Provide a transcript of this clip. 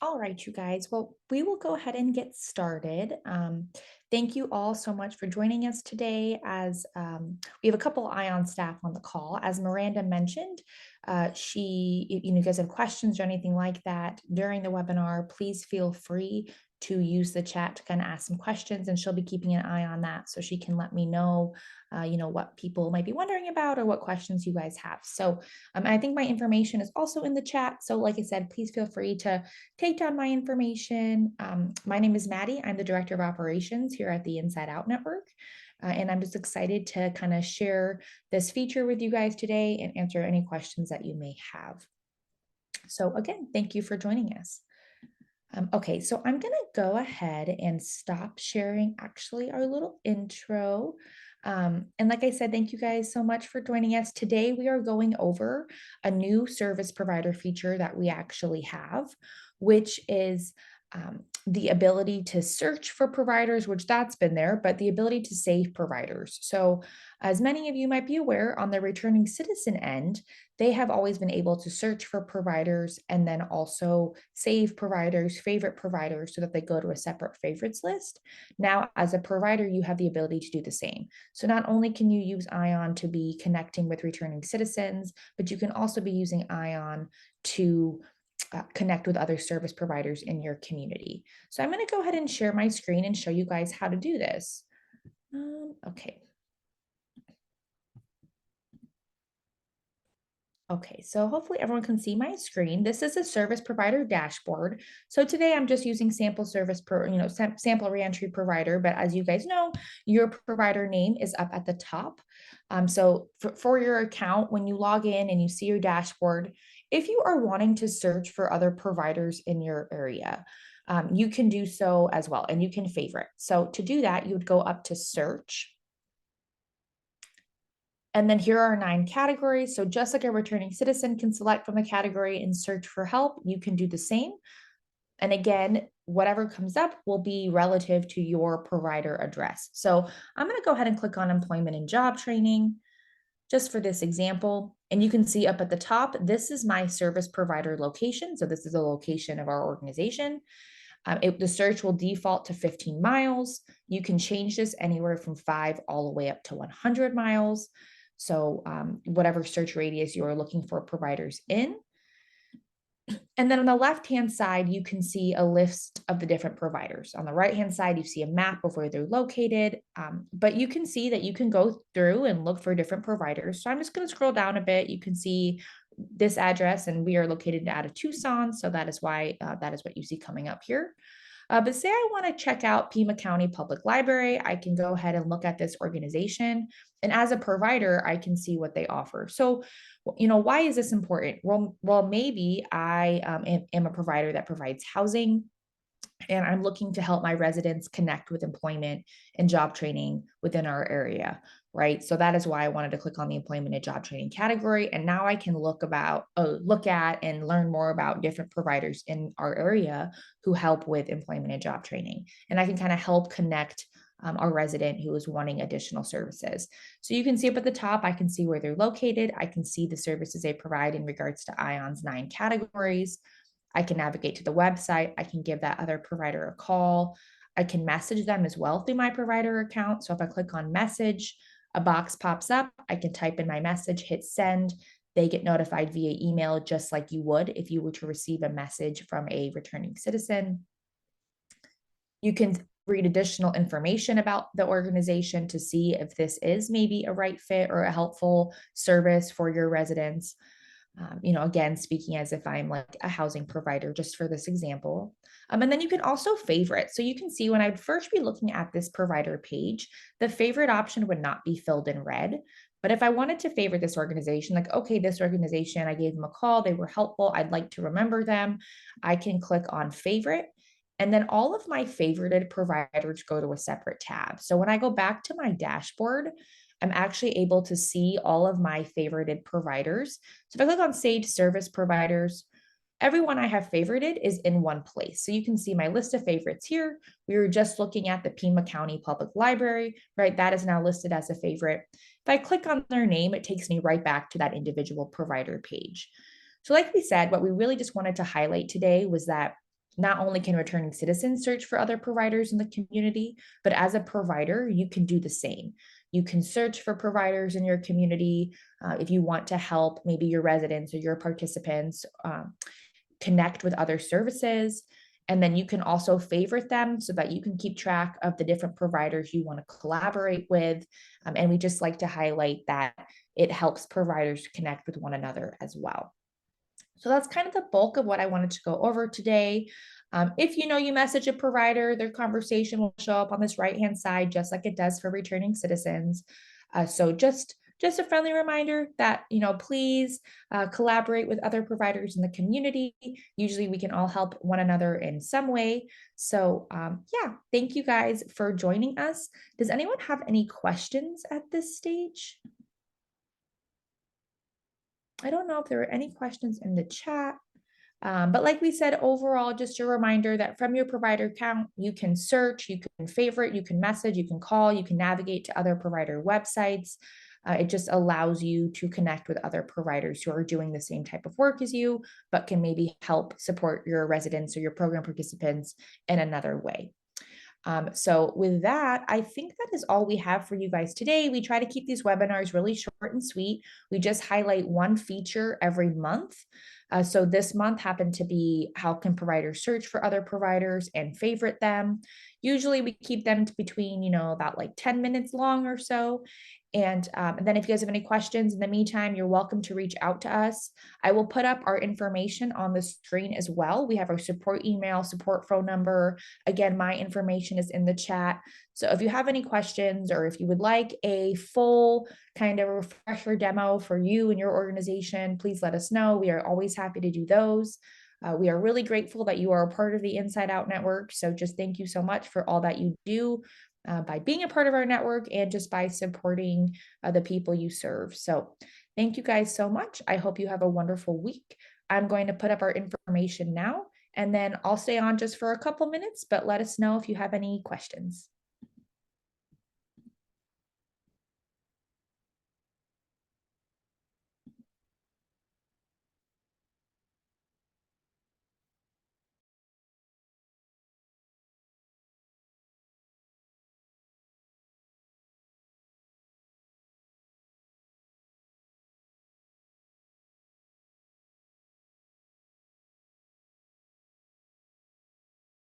All right, you guys. Well, we will go ahead and get started. Thank you all so much for joining us today. As we have a couple ION staff on the call, as Miranda mentioned, you guys have questions or anything like that during the webinar, please feel free to use the chat to kind of ask some questions, and she'll be keeping an eye on that so she can let me know, what people might be wondering about or what questions you guys have. So, I think my information is also in the chat. So, like I said, please feel free to take down my information. My name is Maddie. I'm the Director of Operations here at the Inside Out Network. And I'm just excited to kind of share this feature with you guys today and answer any questions that you may have. So again, thank you for joining us. Okay, so I'm gonna go ahead and stop sharing actually our little intro. And like I said, thank you guys so much for joining us. Today, we are going over a new service provider feature that we actually have, which is the ability to search for providers, which that's been there, but the ability to save providers. So as many of you might be aware, on the returning citizen end, they have always been able to search for providers and then also save providers, favorite providers, so that they go to a separate favorites list. Now, as a provider, you have the ability to do the same. So not only can you use ION to be connecting with returning citizens, but you can also be using ION to connect with other service providers in your community. So I'm going to go ahead and share my screen and show you guys how to do this. Okay. Okay, so hopefully everyone can see my screen. This is a service provider dashboard. So today I'm just using sample service sample reentry provider, but as you guys know, your provider name is up at the top. So for your account, when you log in and you see your dashboard, if you are wanting to search for other providers in your area, you can do so as well, and you can favorite. So to do that, you would go up to search. And then here are 9 categories. So just like a returning citizen can select from the category and search for help, you can do the same. And again, whatever comes up will be relative to your provider address. So I'm going to go ahead and click on employment and job training just for this example. And you can see up at the top, this is my service provider location. So this is the location of our organization. The search will default to 15 miles. You can change this anywhere from 5 all the way up to 100 miles. So whatever search radius you are looking for providers in. And then on the left-hand side, you can see a list of the different providers. On the right-hand side, you see a map of where they're located, but you can see that you can go through and look for different providers. So I'm just going to scroll down a bit. You can see this address, and we are located out of Tucson, so that is why that is what you see coming up here. But say I want to check out Pima County Public Library, I can go ahead and look at this organization. And as a provider, I can see what they offer. So, why is this important? Well, maybe I am a provider that provides housing, and I'm looking to help my residents connect with employment and job training within our area, right? So that is why I wanted to click on the employment and job training category. And now I can look at and learn more about different providers in our area who help with employment and job training. And I can kind of help connect our resident who is wanting additional services. So you can see up at the top, I can see where they're located. I can see the services they provide in regards to ION's 9 categories. I can navigate to the website. I can give that other provider a call. I can message them as well through my provider account. So if I click on message, a box pops up. I can type in my message, hit send. They get notified via email, just like you would if you were to receive a message from a returning citizen. You can read additional information about the organization to see if this is maybe a right fit or a helpful service for your residents. Again, speaking as if I'm like a housing provider, just for this example. And then you can also favorite. So you can see when I'd first be looking at this provider page, the favorite option would not be filled in red. But if I wanted to favorite this organization, like, okay, this organization, I gave them a call, they were helpful, I'd like to remember them, I can click on favorite. And then all of my favorited providers go to a separate tab. So when I go back to my dashboard, I'm actually able to see all of my favorited providers. So if I click on Sage Service Providers, everyone I have favorited is in one place. So you can see my list of favorites here. We were just looking at the Pima County Public Library, right? That is now listed as a favorite. If I click on their name, it takes me right back to that individual provider page. So like we said, what we really just wanted to highlight today was that not only can returning citizens search for other providers in the community, but as a provider, you can do the same. You can search for providers in your community if you want to help maybe your residents or your participants connect with other services. And then you can also favorite them so that you can keep track of the different providers you want to collaborate with. And we just like to highlight that it helps providers connect with one another as well. So that's kind of the bulk of what I wanted to go over today. If you know you message a provider, their conversation will show up on this right-hand side, just like it does for returning citizens. So just a friendly reminder that, please collaborate with other providers in the community. Usually we can all help one another in some way. So yeah, thank you guys for joining us. Does anyone have any questions at this stage? I don't know if there are any questions in the chat. But like we said, overall, just a reminder that from your provider count, you can search, you can favorite, you can message, you can call, you can navigate to other provider websites. It just allows you to connect with other providers who are doing the same type of work as you, but can maybe help support your residents or your program participants in another way. So with that, I think that is all we have for you guys today. We try to keep these webinars really short and sweet. We just highlight one feature every month. So this month happened to be how can providers search for other providers and favorite them. Usually we keep them to between, about like 10 minutes long or so. And then if you guys have any questions in the meantime, you're welcome to reach out to us. I will put up our information on the screen as well. We have our support email, support phone number. Again, my information is in the chat. So if you have any questions or if you would like a full kind of refresher demo for you and your organization, please let us know. We are always happy to do those. We are really grateful that you are a part of the Inside Out Network. So just thank you so much for all that you do by being a part of our network and just by supporting the people you serve. So thank you guys so much. I hope you have a wonderful week. I'm going to put up our information now, and then I'll stay on just for a couple minutes, but let us know if you have any questions.